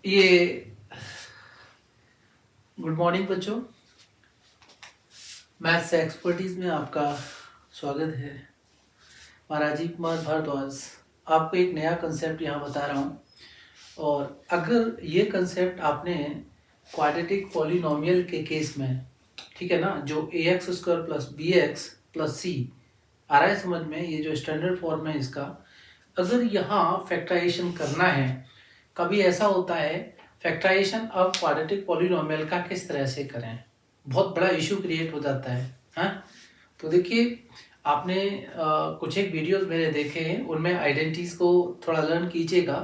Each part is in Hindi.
ये गुड मॉर्निंग बच्चों, मैथ्स एक्सपर्टीज में आपका स्वागत है। मैं राजीव कुमार भारद्वाज आपको एक नया कंसेप्ट यहाँ बता रहा हूँ। और अगर ये कंसेप्ट आपने क्वाड्रेटिक पॉलिनोमियल के केस में, ठीक है ना, जो ax square plus b x plus c आ रहा है समझ में, ये जो स्टैंडर्ड फॉर्म है इसका, अगर यहाँ फैक्टराइजेशन करना है, कभी ऐसा होता है फैक्टराइजेशन ऑफ क्वाड्रेटिक पॉलिनोमियल का किस तरह से करें, बहुत बड़ा इशू क्रिएट हो जाता है। हाँ, तो देखिए आपने कुछ एक वीडियोस मेरे देखे हैं, उनमें आइडेंटिटीज को थोड़ा लर्न कीजिएगा।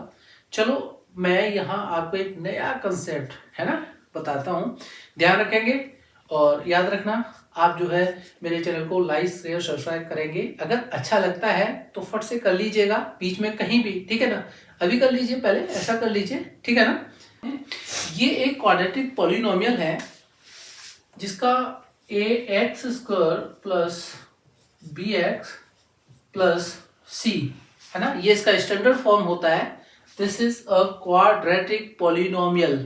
चलो मैं यहाँ आपको एक नया कंसेप्ट है ना बताता हूँ, ध्यान रखेंगे और याद रखना आप जो है मेरे चैनल को लाइक शेयर सब्सक्राइब करेंगे। अगर अच्छा लगता है तो फट से कर लीजिएगा, बीच में कहीं भी, ठीक है ना, अभी कर लीजिए, पहले ऐसा कर लीजिए, ठीक है ना। ये एक क्वाड्रेटिक पॉलिनोमियल है जिसका ax square plus b x plus c है ना, ये इसका स्टैंडर्ड फॉर्म होता है। This is a quadratic polynomial,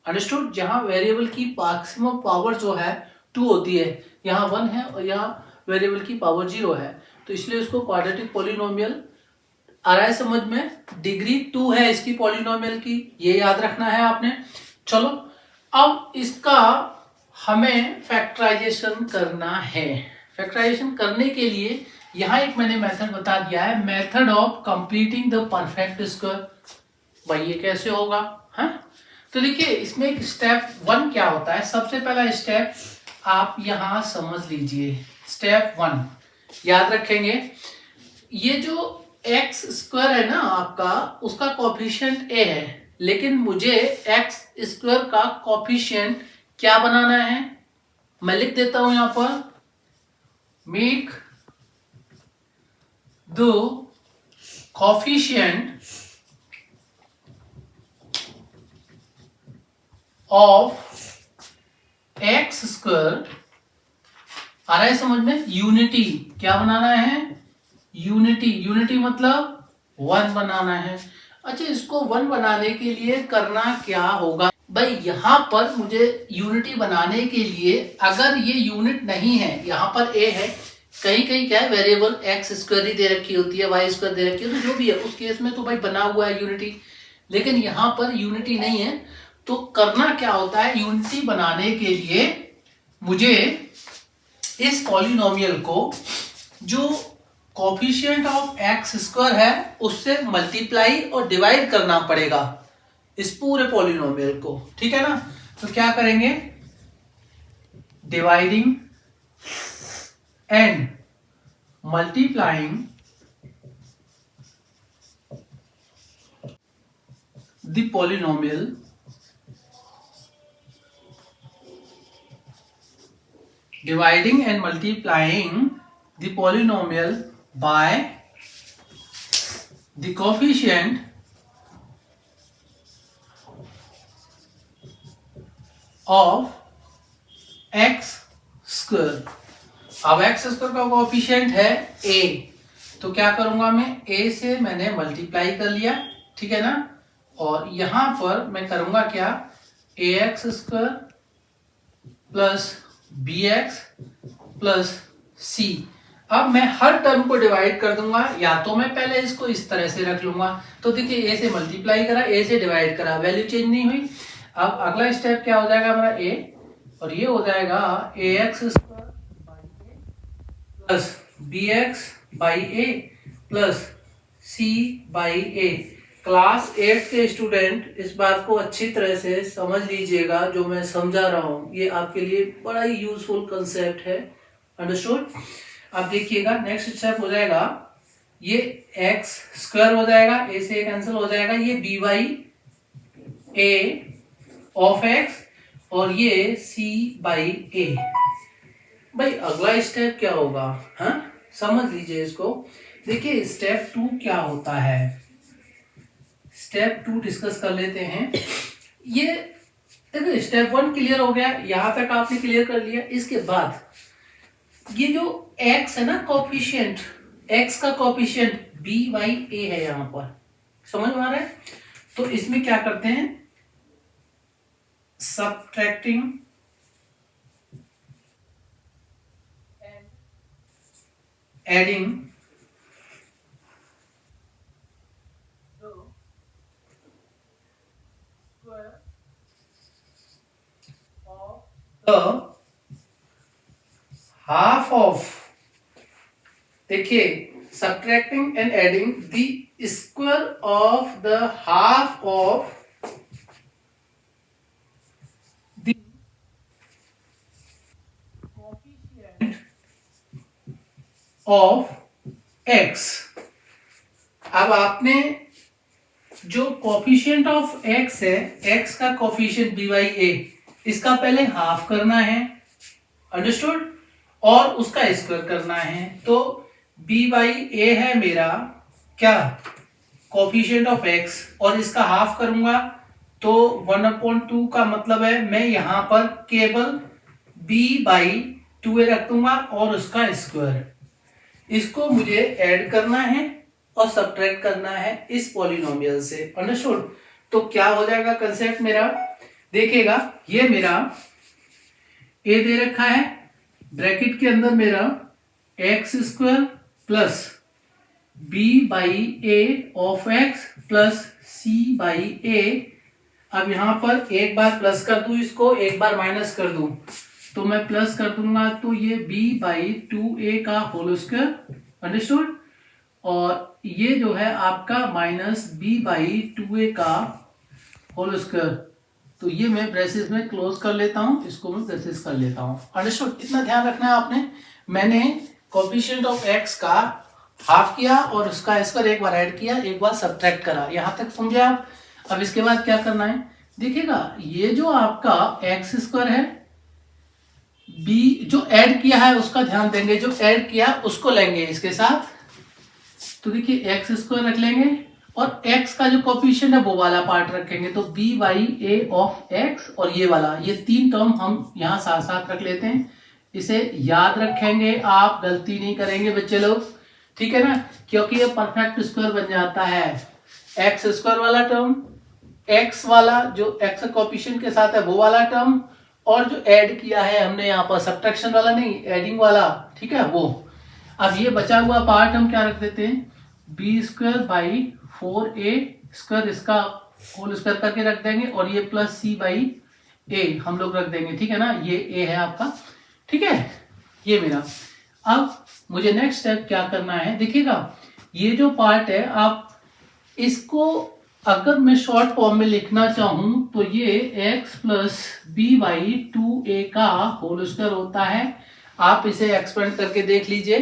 understood, जहां वेरिएबल की मैक्सिमम पावर जो है 2 होती है, यहाँ 1 है और यहाँ वेरिएबल की पावर 0 है, तो इसलिए इसको क्वाड्रेटिक पॉलिनोमियल आ रहा है समझ में। डिग्री 2 है इसकी पॉलिनोमियल की, ये याद रखना है आपने। चलो अब इसका हमें फैक्टराइजेशन करना है। फैक्टराइजेशन करने के लिए यहाँ एक मैंने मेथड बता दिया है, method of completing the perfect square. भाई ये कैसे होगा? हाँ, तो देखिए इसमें एक स्टेप 1 क्या होता है। सबसे पहला स्टेप आप यहाँ समझ लीजिए, स्टेप 1 याद रखेंगे। ये जो एक्स स्क्वायर है ना आपका, उसका कोफिशिएंट ए है, लेकिन मुझे एक्स स्क्वायर का कोफिशिएंट क्या बनाना है, मैं लिख देता हूं यहां पर, make the coefficient of x square, आ रहा है समझ में, यूनिटी क्या बनाना है, यूनिटी मतलब 1 बनाना है। अच्छा, इसको 1 बनाने के लिए करना क्या होगा भाई, यहाँ पर मुझे यूनिटी बनाने के लिए, अगर ये यूनिट नहीं है, यहाँ पर ए है, कहीं कहीं क्या है वेरिएबल एक्स स्क्वायर ही दे रखी होती है, वाई स्क्वायर दे रखी है, तो जो भी है उस केस में तो भाई बना हुआ है यूनिटी, लेकिन यहाँ पर यूनिटी नहीं है। तो करना क्या होता है, यूनिटी बनाने के लिए मुझे इस पॉलिनोमियल को जो कोफिशिएंट ऑफ एक्स स्क्वायर है उससे मल्टीप्लाई और डिवाइड करना पड़ेगा इस पूरे पॉलिनोमियल को, ठीक है ना। तो क्या करेंगे, dividing and multiplying the polynomial dividing and multiplying the polynomial by the coefficient of x square। अब x स्क्वायर का कोएफिशिएंट है a, तो क्या करूंगा मैं, a से मैंने मल्टीप्लाई कर लिया, ठीक है ना, और यहां पर मैं करूंगा क्या, ax square plus b x plus c. अब मैं हर टर्म को डिवाइड कर दूंगा, या तो मैं पहले इसको इस तरह से रख लूंगा, तो देखिए ए से मल्टीप्लाई करा, ए से डिवाइड करा, वैल्यू चेंज नहीं हुई। अब अगला स्टेप क्या हो जाएगा हमारा, ए, और ये हो जाएगा a x square by a plus b x by a plus c by a. Class 8 के स्टूडेंट इस बात को अच्छी तरह से समझ लीजिएगा, जो मैं समझा रहा हूं ये आपके लिए बड़ा ही यूजफुल कंसेप्ट है, अंडरस्टूड। अब देखिएगा नेक्स्ट स्टेप हो जाएगा, ये एक्स स्क्वायर हो जाएगा, ए से कैंसिल हो जाएगा, ये b by a of x और ये सी बाई ए। भाई अगला स्टेप क्या होगा, हाँ समझ लीजिए इसको। देखिए स्टेप 2 क्या होता है, स्टेप 2 डिस्कस कर लेते हैं। ये देखो स्टेप 1 क्लियर हो गया, यहां तक आपने क्लियर कर लिया। इसके बाद ये जो x है ना कोफिशिएंट, x का कोफिशिएंट b बाई a है, यहां पर समझ में आ रहा है। तो इसमें क्या करते हैं, subtracting adding the square of the half of, देखिए subtracting and adding the square of the half of the coefficient of x। अब आपने जो कोफिशिएंट ऑफ x है, x का कोफिशिएंट b बाई ए, इसका पहले हाफ करना है, अंडरस्टूड, और उसका स्क्वायर करना है। तो b बाई ए है मेरा क्या, कोफिशिएंट ऑफ x, और इसका हाफ करूंगा तो 1/2 का मतलब है मैं यहां पर केवल b बाई 2a रख दूंगा और उसका स्क्वायर। इसको मुझे ऐड करना है और सब्ट्रैक्ट करना है इस पॉलिनोमियल से, अंडरस्टूड। तो क्या हो जाएगा कंसेप्ट मेरा, देखिएगा ये मेरा a दे रखा है, ब्रैकेट के अंदर मेरा x square plus b by a of x plus c by a. अब यहां पर एक बार प्लस कर दूं, इसको एक बार माइनस कर दूं, तो मैं प्लस कर दूंगा तो ये b बाई 2a का होल स्क्वायर, अंडरस्टूड, और ये जो है आपका माइनस b बाई 2a का होल स्क्वायर। तो ये मैं ब्रेसेस में क्लोज कर लेता हूं, इसको मैं ब्रेसेस कर लेता हूं, अंडरस्टूड। इतना ध्यान रखना है आपने, मैंने कोफिशिएंट ऑफ x का हाफ किया और उसका स्क्वायर एक बार ऐड किया, एक बार सब्ट्रैक्ट करा, यहां तक समझे आप। अब इसके बाद क्या करना है, देखिएगा ये जो आपका एक्स स्क्वायर है, b जो ऐड किया है उसका ध्यान देंगे, जो ऐड किया उसको लेंगे इसके साथ, तो देखिए एक्स स्क्वायर रख लेंगे और x का जो कोफिशिएंट है वो वाला पार्ट रखेंगे, तो b by a of x और ये वाला, ये तीन टर्म हम यहाँ साथ साथ रख लेते हैं। इसे याद रखेंगे आप, गलती नहीं करेंगे बच्चे लोग, ठीक है ना, क्योंकि ये परफेक्ट स्क्वायर बन जाता है। एक्स स्क्वायर वाला टर्म, x वाला जो x कोफिशिएंट के साथ है वो वाला टर्म, और जो ऐड किया है हमने यहाँ पर सब्ट्रैक्शन वाला नहीं, एडिंग वाला, ठीक है वो। अब ये बचा हुआ पार्ट हम क्या रख देते हैं, b square by 4a square, इसका होल स्क्वायर करके रख देंगे, और ये प्लस c बाई ए हम लोग रख देंगे, ठीक है ना, ये a है आपका, ठीक है, ये मेरा। अब मुझे नेक्स्ट स्टेप क्या करना है, देखिएगा ये जो पार्ट है आप इसको अगर मैं शॉर्ट फॉर्म में लिखना चाहूं तो ये x plus b by 2a का होल स्क्वायर होता है। आप इसे एक्सपेंड करके देख लीजिए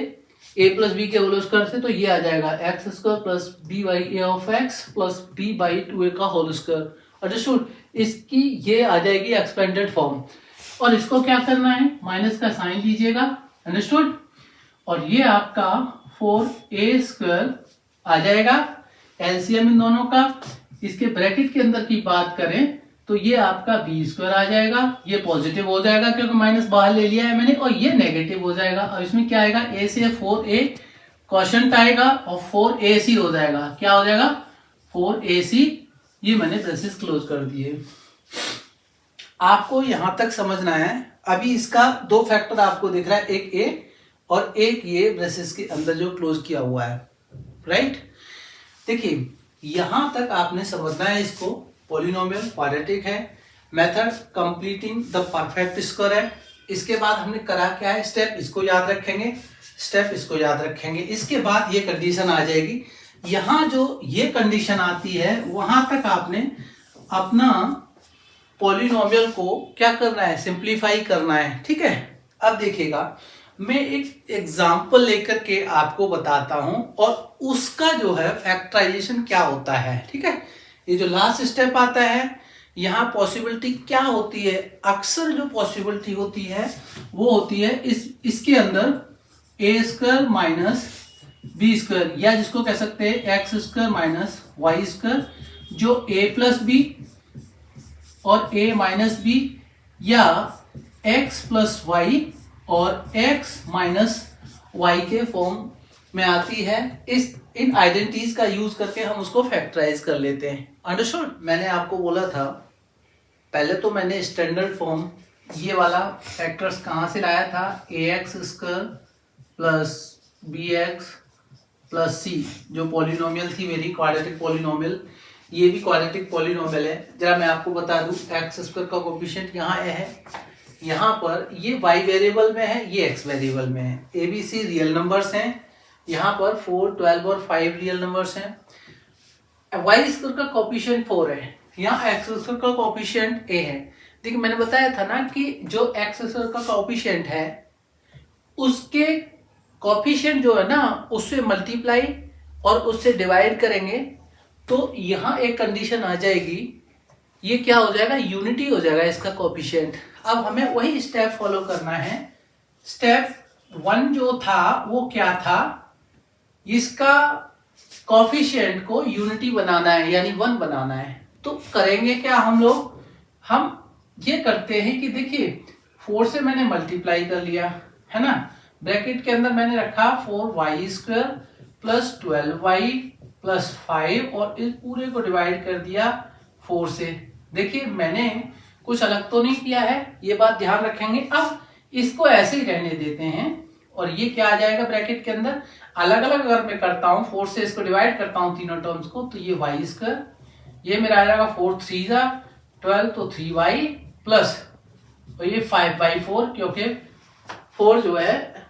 a प्लस बी के होल स्क्वायर से, तो ये आ जाएगा x square plus b by a of x plus b by 2a का होल स्क्वायर, अंडरस्टूड। इसकी ये आ जाएगी एक्सपेंडेड फॉर्म, और इसको क्या करना है, माइनस का साइन लीजिएगा, अंडरस्टूड, और ये आपका 4a स्क्वायर आ जाएगा, एलसीएम इन दोनों का। इसके ब्रैकेट के अंदर की बात करें तो ये आपका बी स्क्वायर आ जाएगा, ये पॉजिटिव हो जाएगा क्योंकि माइनस बाहर ले लिया है मैंने, और ये नेगेटिव हो जाएगा। और इसमें क्या आएगा, a से 4a क्वोशंट आएगा और 4ac हो जाएगा, क्या हो जाएगा 4ac। ये मैंने ब्रेसेस क्लोज कर दिए। आपको यहां तक समझना है। अभी इसका दो फैक्टर आपको दिख रहा है, एक a और एक ये ब्रेसेस के अंदर जो क्लोज किया हुआ है, राइट। देखिए यहां तक आपने समझना है इसको, पॉलिनोमियल क्वाड्रेटिक है, method completing the perfect square है। इसके बाद हमने करा क्या है, स्टेप इसको याद रखेंगे, स्टेप इसको याद रखेंगे। इसके बाद ये कंडीशन आ जाएगी, यहां जो ये कंडीशन आती है वहां तक आपने अपना पॉलिनोमियल को क्या करना है, सिंप्लीफाई करना है, ठीक है। अब देखिएगा मैं एक एग्जाम्पल लेकर के आपको बताता हूं और उसका जो है फैक्टराइजेशन क्या होता है, ठीक है। ये जो लास्ट स्टेप आता है, यहाँ पॉसिबिलिटी क्या होती है, अक्सर जो पॉसिबिलिटी होती है वो होती है इसके अंदर a square minus b square, या जिसको कह सकते हैं x square minus y square, जो ए प्लस बी और ए माइनस बी, या एक्स प्लस वाई और x माइनस वाई के फॉर्म में आती है। इन आइडेंटिटीज का यूज करके हम उसको फैक्टराइज कर लेते हैं, अंडरस्टूड। मैंने आपको बोला था पहले तो मैंने स्टैंडर्ड फॉर्म ये वाला फैक्टर्स कहाँ से लाया था, ax² plus bx plus c, जो पॉलिनोमियल थी मेरी क्वाड्रेटिक पॉलिनोमियल, ये भी क्वाड्रेटिक पॉलिनोमियल है। जरा मैं आपको बता दूं, x² का कोफिशिएंट यहाँ है, यहाँ पर ये y वेरिएबल में है, ये x वेरिएबल में है। ABC रियल नंबर्स हैं, यहाँ पर 4, 12 और 5 रियल नंबर्स हैं। y² का कोफिशिएंट 4 है, यहाँ x² का कोफिशिएंट a है। देखिए मैंने बताया था ना कि जो x² का कोफिशिएंट है उसके कोफिशिएंट जो है ना उससे मल्टीप्लाई और उससे डिवाइड करेंगे तो यहाँ एक कंडीशन आ जाएगी, ये क्या हो जाएगा, यूनिटी हो जाएगा इसका कोफिशिएंट। अब हमें वही स्टेप फॉलो करना है। स्टेप 1 जो था वो क्या था, इसका कोफिशिएंट को यूनिटी बनाना है, यानी 1 बनाना है। तो करेंगे क्या हम लोग, हम ये करते हैं कि देखिए 4 से मैंने मल्टीप्लाई कर लिया है ना, ब्रैकेट के अंदर मैंने रखा 4y² प्लस 12y प्लस 5 और इस पूरे को डिवाइड कर दिया 4 से। देखिए मैंने कुछ अलग तो नहीं किया है, ये बात ध्यान रखेंगे। अब इसको ऐसे ही रहने देते हैं और ये क्या आ जाएगा ब्रैकेट के अंदर, अलग अलग अगर मैं करता हूँ 4 से इसको डिवाइड करता हूँ तीनों टर्म्स को, तो ये y², ये मेरा आ जाएगा 4 3 12 तो 3y प्लस और ये 5/4, क्योंकि 4 जो है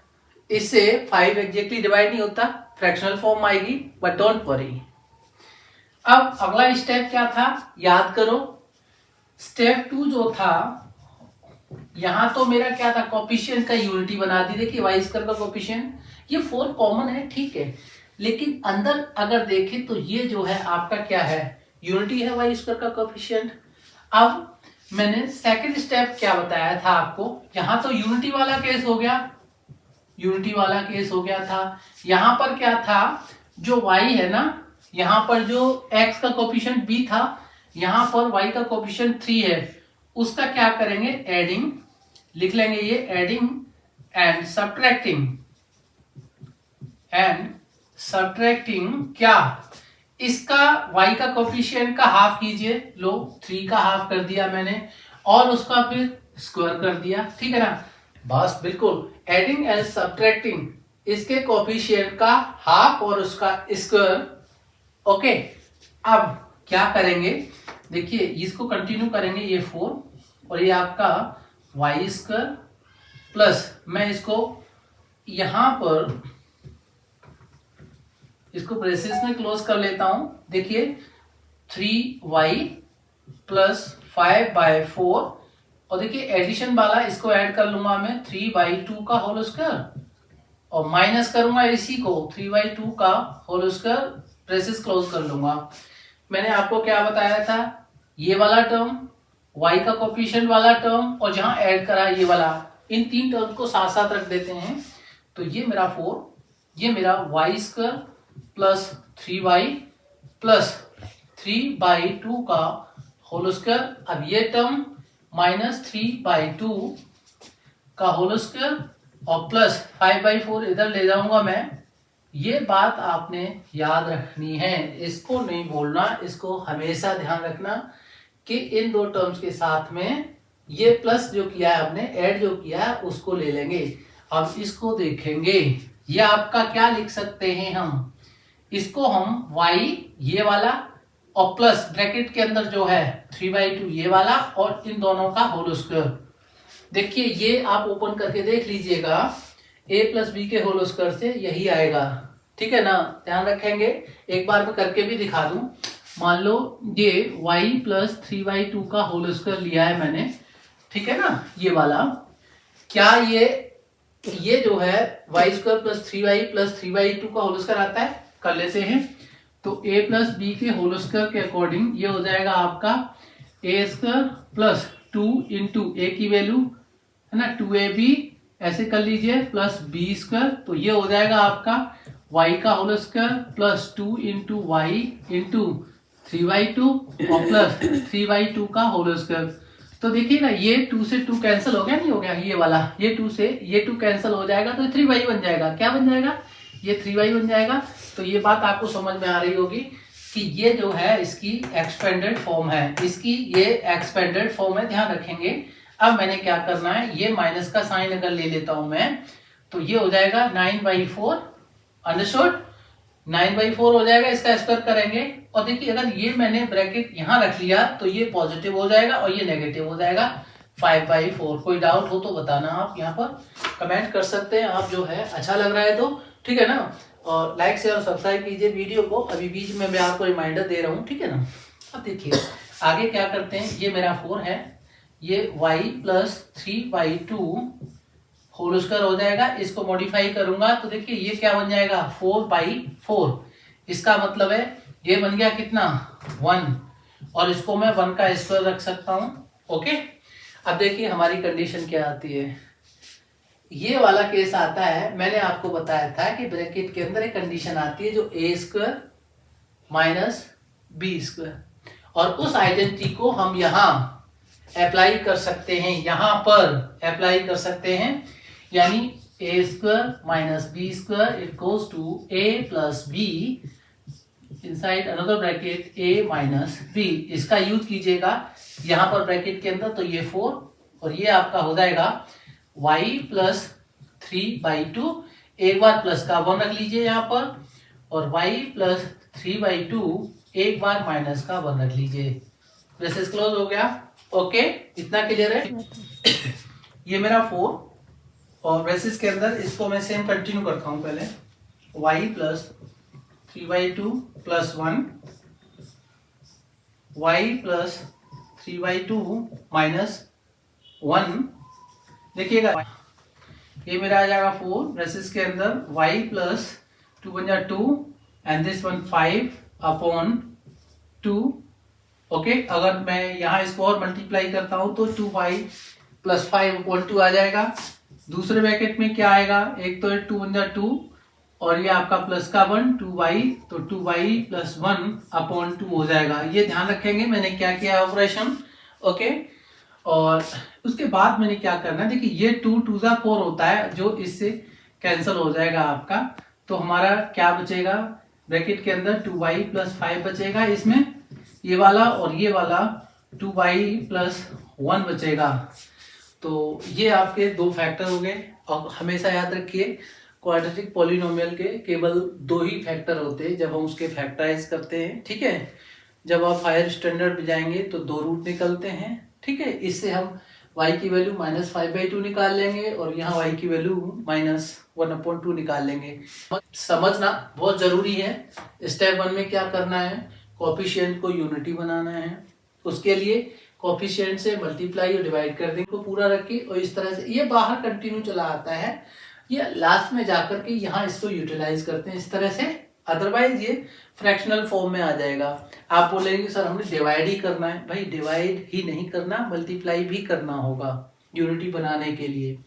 इससे 5 एग्जैक्टली डिवाइड नहीं होता, फ्रैक्शनल फॉर्म आएगी, बट डोंट वरी। अब अगला स्टेप क्या था याद करो, स्टेप 2 जो था, यहां तो मेरा क्या था, कोफिशिएंट का यूनिटी बना दी। देखिए y² का कोफिशिएंट ये 4 कॉमन है, ठीक है, लेकिन अंदर अगर देखें तो ये जो है आपका क्या है, यूनिटी है y² का कोफिशिएंट। अब मैंने सेकंड स्टेप क्या बताया था आपको, यहां तो यूनिटी वाला केस हो गया, यूनिटी वाला केस हो गया था। यहां पर क्या था, जो y है ना, यहां पर जो x का कोफिशिएंट b था, यहां पर y का कोफिशिएंट 3 है, उसका क्या करेंगे, एडिंग लिख लेंगे, ये एडिंग एंड सब्ट्रैक्टिंग क्या, इसका y का कोफिशिएंट का हाफ कीजिए, लो 3 का हाफ कर दिया मैंने और उसका फिर स्क्वायर कर दिया, ठीक है ना, बस बिल्कुल एडिंग एंड सब्ट्रैक्टिंग इसके कोफिशिएंट का हाफ और उसका स्क्वायर। ओके, अब क्या करेंगे, देखिए इसको कंटिन्यू करेंगे, ये 4 और ये आपका y² प्लस मैं इसको यहां पर इसको ब्रेसेस में क्लोज कर लेता हूं। देखिए 3y प्लस 5/4 और देखिए एडिशन वाला इसको ऐड कर लूंगा मैं 3/2 का होल स्क्वायर और माइनस करूंगा इसी को 3/2 का होल स्क्वायर, ब्रेसेस क्लोज कर लूंगा। मैंने आपको क्या बताया था, ये वाला टर्म y का कोफिशिएंट वाला टर्म और जहां ऐड करा ये वाला, इन 3 टर्म को साथ साथ रख देते हैं। तो ये मेरा 4, ये मेरा y² प्लस 3y प्लस 3/2 का होल स्क्वायर। अब ये टर्म माइनस 3/2 का होल स्क्वायर और प्लस 5/4 इधर ले जाऊंगा मैं। ये बात आपने याद रखनी है, इसको नहीं भूलना, इसको हमेशा ध्यान रखना कि इन 2 टर्म्स के साथ में ये प्लस जो किया है हमने, ऐड जो किया है उसको ले लेंगे। अब इसको देखेंगे, ये आपका क्या लिख सकते हैं हम, इसको हम y ये वाला और प्लस ब्रैकेट के अंदर जो है 3/2 ये वाला और इन दोनों का होल स्क्वायर। देखिए ये आप ओपन करके देख लीजिएगा, a प्लस बी के होल स्क्वायर से यही आएगा, ठीक है ना, ध्यान रखेंगे। एक बार मैं करके भी दिखा दूं, मान लो ये y प्लस 3/2 का होल स्क्वायर लिया है मैंने, ठीक है ना, ये वाला, क्या ये जो है y² प्लस 3y प्लस 3/2 का होल स्क्वायर आता है, कर लेते हैं। तो a प्लस बी के होल स्क्वायर के अकॉर्डिंग ये हो जाएगा आपका a² प्लस 2 इंटू ए की वैल्यू है ना 2ab, ऐसे कर लीजिए, प्लस b², तो ये हो जाएगा आपका y का whole square plus 2 into y into 3/2 और प्लस 3/2 का होल स्क्वायर। तो देखिएगा ये 2 से 2 कैंसिल हो गया, नहीं हो गया, ये वाला ये 2 से ये 2 कैंसिल हो जाएगा, तो 3y बन जाएगा, क्या बन जाएगा, ये 3y बन जाएगा। तो ये बात आपको समझ में आ रही होगी। कि ये जो है इसकी एक्सपेंडेड फॉर्म है, इसकी ये एक्सपेंडेड फॉर्म है, ध्यान रखेंगे। अब मैंने क्या करना है, ये माइनस का साइन अगर ले लेता हूं मैं तो ये हो जाएगा 9/4, अंडरस्टूड। 9/4 हो जाएगा, इसका स्क्वायर करेंगे और देखिए अगर ये मैंने ब्रैकेट यहाँ रख लिया तो ये पॉजिटिव हो जाएगा और ये नेगेटिव हो जाएगा 5/4। कोई डाउट हो तो बताना, आप यहाँ पर कमेंट कर सकते हैं आप, जो है अच्छा लग रहा है तो ठीक है ना। और लाइक शेयर और सब्सक्राइब कीजिए वीडियो को। अभी बीच में मैं आपको रिमाइंडर दे रहा हूँ, ठीक है ना। अब देखिए आगे क्या करते हैं, ये मेरा 4 है, ये y + 3/2 होल स्क्वायर हो जाएगा। इसको मॉडिफाई करूंगा तो देखिए ये क्या बन जाएगा 4/4। इसका मतलब है ये बन गया कितना 1, और इसको मैं 1 का स्क्वायर रख सकता हूं। ओके, अब देखिए हमारी कंडीशन क्या आती है। ये वाला केस आता है, मैंने आपको बताया था कि ब्रैकेट के अंदर एक कंडीशन आती है जो a² - b², और उस आइडेंटिटी को हम यहाँ अप्लाई कर सकते हैं, यहां पर अप्लाई कर सकते हैं, यानी a² - b² = a + b inside another bracket a - b। इसका यूज कीजिएगा यहां पर ब्रैकेट के अंदर, तो ये 4 और ये आपका हो जाएगा y + 3/2। एक बार प्लस का 1 रख लीजिए यहाँ पर, और y + 3/2 एक बार माइनस का 1 रख लीजिए। ब्रेसेस क्लोज हो गया। ओके, इतना क्लियर है। ये मेरा 4 और ब्रेसेस के अंदर इसको मैं सेम कंटिन्यू करता हूं। पहले y + 3/2 + 1, y + 3/2 - 1। देखिएगा ये मेरा आ जाएगा 4 ब्रेसेस के अंदर, y + 2 बन जाए 2 एंड दिस वन 5/2। ओके, अगर मैं यहाँ इसको और मल्टीप्लाई करता हूं तो 2y + 5/2 आ जाएगा। दूसरे ब्रैकेट में क्या आएगा, एक तो 2 बन जाए 2 और ये आपका प्लस का 1 2y, तो 2y + 1/2 हो जाएगा। ये ध्यान रखेंगे मैंने क्या किया ऑपरेशन। ओके, और उसके बाद मैंने क्या करना है, देखिए ये 2 2 * 4 होता है, जो इससे कैंसिल हो जाएगा आपका। तो हमारा क्या बचेगा ब्रैकेट के अंदर, 2y + 5 बचेगा इसमें, ये वाला और ये वाला 2y + 1 बचेगा। तो ये आपके दो फैक्टर हो गए। और हमेशा याद रखिए क्वाड्रेटिक पॉलिनोमियल के केवल 2 ही फैक्टर होते हैं जब हम उसके फैक्टराइज करते हैं, ठीक है। जब आप हायर स्टैंडर्ड पे जाएंगे तो 2 रूट निकलते हैं, ठीक है। इससे हम y की वैल्यू -5/2 निकाल लेंगे और यहाँ y की वैल्यू -1/2 निकाल लेंगे। समझना बहुत जरूरी है। स्टेप 1 में क्या करना है, कोफिशिएंट को यूनिटी बनाना है। उसके लिए कोफिशिएंट से मल्टीप्लाई और डिवाइड कर देंगे को पूरा रखिए, और इस तरह से ये बाहर कंटिन्यू चला आता है। ये लास्ट में जाकर के यहाँ इसको यूटिलाइज करते हैं इस तरह से, अदरवाइज ये फ्रैक्शनल फॉर्म में आ जाएगा। आप बोलेंगे सर हमने डिवाइड ही करना है, भाई डिवाइड ही नहीं करना, मल्टीप्लाई भी करना होगा यूनिटी बनाने के लिए।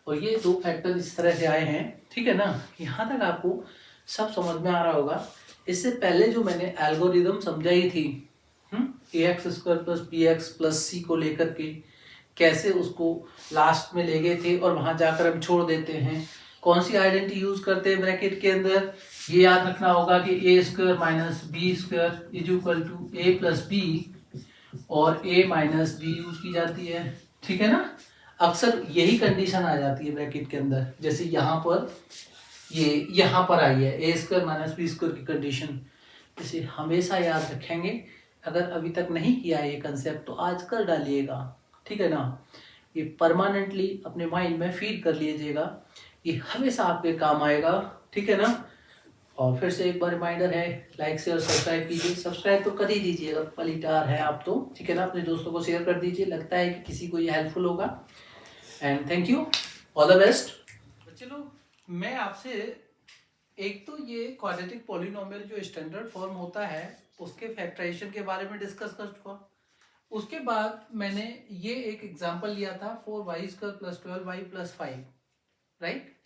और ये 2 फैक्टर इस तरह से आए हैं, ठीक है ना। यहाँ तक आपको सब समझ में आ रहा होगा। इससे पहले जो मैंने एल्गोरिदम समझाई थी ax² + bx + c को लेकर के कैसे उसको लास्ट में ले गए थे और वहां जाकर हम छोड़ देते हैं, कौन सी आइडेंटिटी यूज करते हैं ब्रैकेट के अंदर, ये याद रखना होगा कि a² - b² = a + b और a - b यूज की जाती है, ठीक है ना। अक्सर यही कंडीशन आ जाती है ब्रैकेट के अंदर, जैसे यहाँ पर ये यहाँ पर आई है a² - b² की कंडीशन। इसे हमेशा याद रखेंगे। अगर अभी तक नहीं किया है ये कंसेप्ट तो आज कर डालिएगा, ठीक है ना। ये परमानेंटली अपने माइंड में फीड कर लीजिएगा, ये हमेशा आपके काम आएगा, ठीक है ना। और फिर से एक बार रिमाइंडर है, लाइक शेयर सब्सक्राइब कीजिए। सब्सक्राइब तो कर ही दीजिएगा, पलीटार है आप तो, ठीक है ना। अपने दोस्तों को शेयर कर दीजिए, लगता है कि किसी को ये हेल्पफुल होगा। And thank you, all the best. चलो मैं आपसे एक तो ये क्वाड्रेटिक पॉलिनोमियल जो स्टैंडर्ड फॉर्म होता है उसके फैक्टराइजेशन के बारे में डिस्कस कर चुका। उसके बाद मैंने ये एक एग्जांपल लिया था 4y² + 12y + 5, राइट।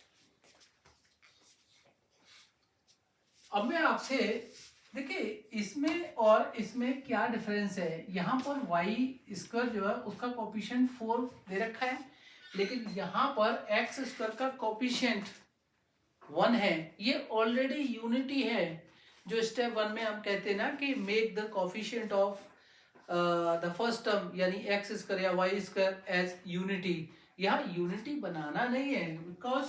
अब मैं आपसे देखिए इसमें और इसमें क्या डिफरेंस है। यहाँ पर y² जो है उसका कोफिशिएंट 4 दे रखा है, लेकिन यहाँ पर x² का कोफिशिएंट 1 है। ये ऑलरेडी यूनिटी है, जो स्टेप 1 में हम कहते हैं ना कि make the coefficient of the first term यानी एक्स स्क्वायर या वाई स्क्वायर एज यूनिटी, यहाँ यूनिटी बनाना नहीं है because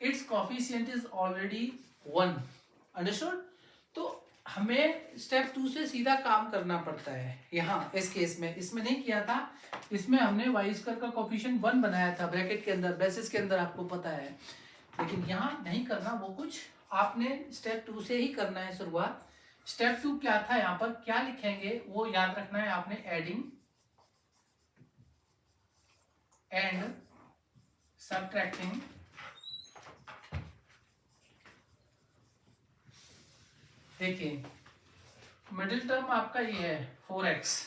it's coefficient is already 1। Understood? तो हमें स्टेप 2 से सीधा काम करना पड़ता है। यहाँ इस केस में इसमें नहीं किया था, इसमें हमने वाई स्क्वायर का कोफिशिएंट 1 बनाया था ब्रैकेट के अंदर, बेसिस के अंदर, आपको पता है। लेकिन यहाँ नहीं करना वो कुछ, आपने स्टेप 2 से ही करना है शुरुआत। स्टेप 2 क्या था, यहाँ पर क्या लिखेंगे वो याद रखना है आपने, एडिंग एंड सबट्रैक्टिंग देखिए मिडिल टर्म आपका ये है 4x,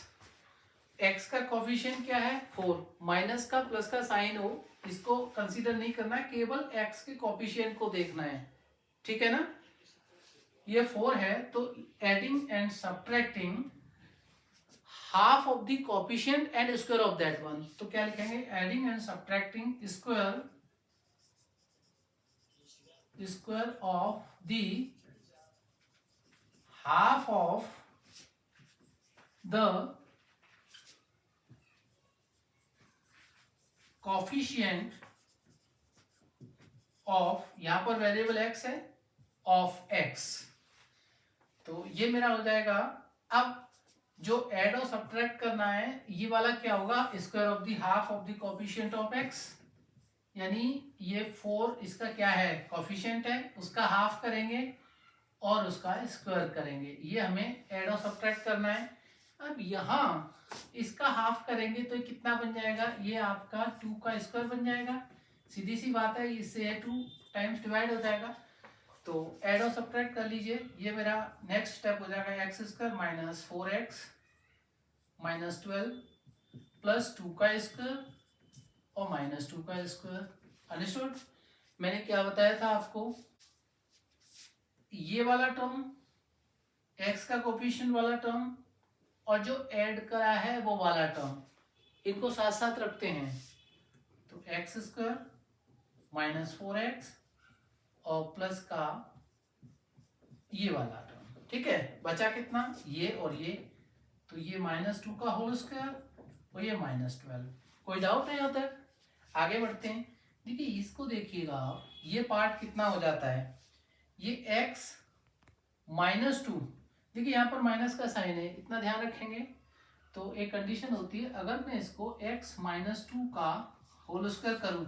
x का कोफिशिएंट क्या है 4, माइनस का प्लस का साइन हो इसको कंसीडर नहीं करना है, केवल x के कोफिशिएंट को देखना है, ठीक है ना। ये 4 है तो adding and subtracting half of the coefficient and square of that one, तो क्या लिखेंगे, adding and subtracting square of the half of the coefficient of, यहां पर वेरिएबल x है, ऑफ x। तो ये मेरा हो जाएगा। अब जो ऐड और सब्ट्रैक्ट करना है ये वाला क्या होगा, square of the half of the coefficient of x, यानी ये 4 इसका क्या है कोफिशिएंट है, उसका हाफ करेंगे और उसका स्क्वायर करेंगे, ये हमें ऐड और सब्ट्रैक्ट करना है। अब यहाँ इसका हाफ करेंगे तो कितना बन जाएगा, ये आपका 2 का स्क्वायर बन जाएगा, सीधी सी बात है, इससे 2 टाइम्स डिवाइड हो जाएगा। तो ऐड और सब्ट्रैक्ट कर लीजिए, ये मेरा नेक्स्ट स्टेप हो जाएगा x square minus 4x minus 12 plus 2 का स्क्वायर और माइनस 2 का स्क्वायर। अंडरस्टूड? मैंने क्या बताया था आपको, ये वाला टर्म x का कोफिशिएंट वाला टर्म और जो ऐड करा है वो वाला टर्म, इनको साथ साथ रखते हैं, तो एक्स स्क्वायर माइनस 4x और प्लस का ये वाला टर्म, ठीक है। बचा कितना, ये और ये, तो ये माइनस 2 का होल स्क्वायर और ये माइनस 12। कोई डाउट नहीं होता है? आगे बढ़ते हैं। देखिए इसको देखिएगा आप, ये पार्ट कितना हो जाता है, ये x माइनस 2, देखिए यहाँ पर माइनस का साइन है, इतना ध्यान रखेंगे। तो एक कंडीशन होती है, अगर मैं इसको x माइनस 2 का होल स्क्वायर करूँ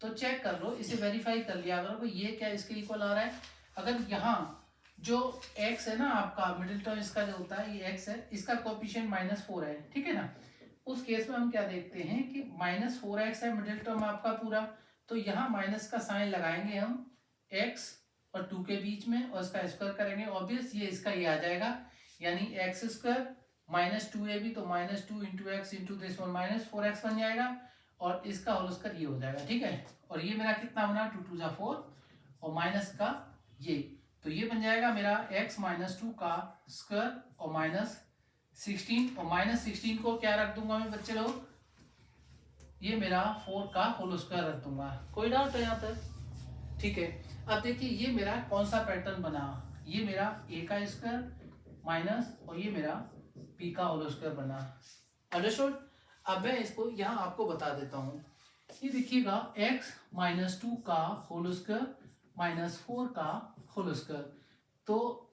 तो चेक कर लो, इसे वेरीफाई कर लिया अगर ये क्या इसके इक्वल आ रहा है। अगर यहाँ जो x है ना आपका मिडिल टर्म इसका जो होता है ये x है, इसका कोफिशिएंट माइनस 4 है, ठीक है ना। उस केस में हम क्या देखते हैं कि माइनस 4x है मिडिल टर्म आपका पूरा, तो यहाँ माइनस का साइन लगाएंगे हम x और 2 के बीच में और इसका स्क्वायर करेंगे, ऑब्वियस ये इसका ये आ जाएगा, यानी एक्स स्क्वायर माइनस 2ab, तो minus 2 into x into this one minus 4x बन जाएगा और इसका होल स्क्वायर ये हो जाएगा, ठीक है। और ये मेरा कितना बना 2 2 जा 4 और माइनस का ये, तो ये बन जाएगा मेरा x माइनस 2 का स्क्वायर और माइनस 16, और माइनस 16 को क्या रख दूंगा मैं बच्चे लोग, ये मेरा 4 का होल स्क्वायर रख दूंगा। कोई डाउट है यहाँ तक? ठीक है। अब देखिए ये मेरा कौन सा पैटर्न बना, ये मेरा a का स्क्वायर माइनस और ये मेरा p का होल स्क्वायर बना। अंडरस्टूड? अब मैं इसको यहाँ आपको बता देता हूँ, ये देखिएगा x माइनस 2 का होल स्क्वायर माइनस 4 का होल स्क्वायर, तो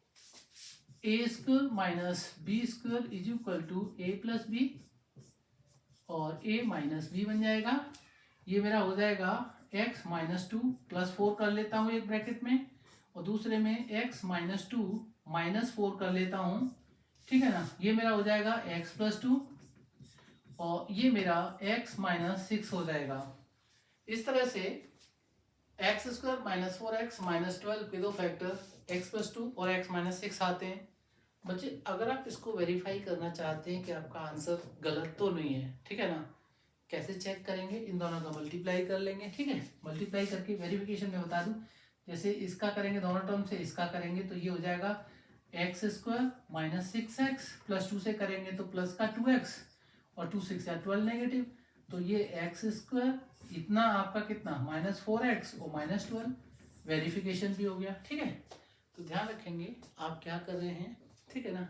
a square minus b square is equal to a plus b और a माइनस बी बन जाएगा। ये मेरा हो जाएगा x माइनस 2 प्लस 4 कर लेता हूँ एक ब्रैकेट में, और दूसरे में x माइनस 2 माइनस 4 कर लेता हूँ, ठीक है ना। ये मेरा हो जाएगा x प्लस 2 और ये मेरा x माइनस 6 हो जाएगा। इस तरह से x square minus 4x minus 12 के दो फैक्टर x प्लस 2 और x माइनस 6 आते हैं। बच्चे अगर आप इसको वेरीफाई करना चाहते हैं कि आपका आंसर गलत तो नहीं है, ठीक है ना, कैसे चेक करेंगे, इन दोनों का मल्टीप्लाई कर लेंगे, ठीक है। मल्टीप्लाई करके वेरिफिकेशन में बता दूं, जैसे इसका करेंगे दोनों टर्म से, इसका करेंगे तो ये हो जाएगा x square minus 6x plus 2 से करेंगे तो प्लस का 2x और 2 6 या 12 नेगेटिव, तो ये एक्स स्क्वायर इतना आपका कितना माइनस 4x और माइनस 12, वेरिफिकेशन भी हो गया, ठीक है। तो ध्यान रखेंगे आप क्या कर रहे हैं, ठीक है ना।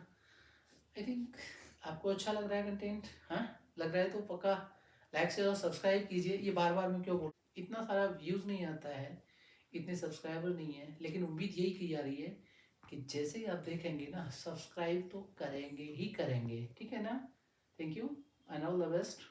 आई थिंक आपको अच्छा लग रहा है कंटेंट, हाँ लग रहा है तो पक्का लाइक शेयर और सब्सक्राइब कीजिए। ये बार बार मैं क्यों बोल, इतना सारा व्यूज़ नहीं आता है, इतने सब्सक्राइबर नहीं है, लेकिन उम्मीद यही की जा रही है कि जैसे ही आप देखेंगे ना सब्सक्राइब तो करेंगे ही करेंगे, ठीक है ना। Thank you and all the best.